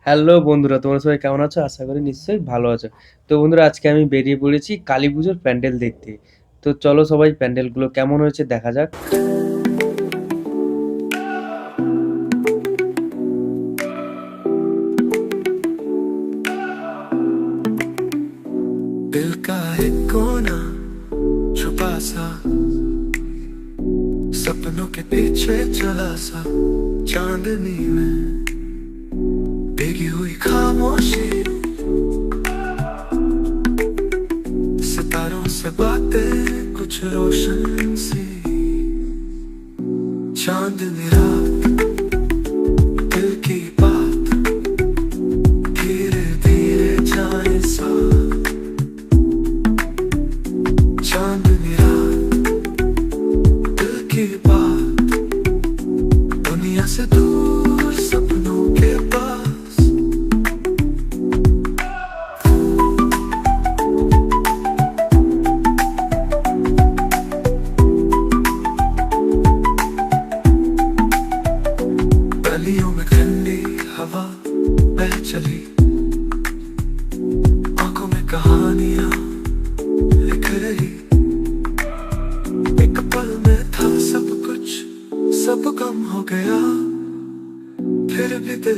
Hello বন্ধুরা, তোমরা সবাই কেমন আছো? আশা করি নিশ্চয়ই ভালো আছো। তো বন্ধুরা, আজকে আমি বেরিয়ে পড়েছি কালীপুজোর প্যান্ডেল দেখতে। তো চলো সবাই প্যান্ডেলগুলো কেমন হয়েছে দেখা যাক। दिल का एक कोना छुपा सा सपनों के पीछे चला सा चांदनी में भीगी हुई खामोशी सितारों से बातें कुछ रोशन सी चांदनी रात दिल की बात धीरे धीरे जाए सा चांदनी रात दिल की बात दुनिया से दूर सपनों के पास गलियों में ठंडी हवा बह चली आंखों में कहानियां लिख रही एक पल में था सब कुछ सब कम हो गया फिर भी दिल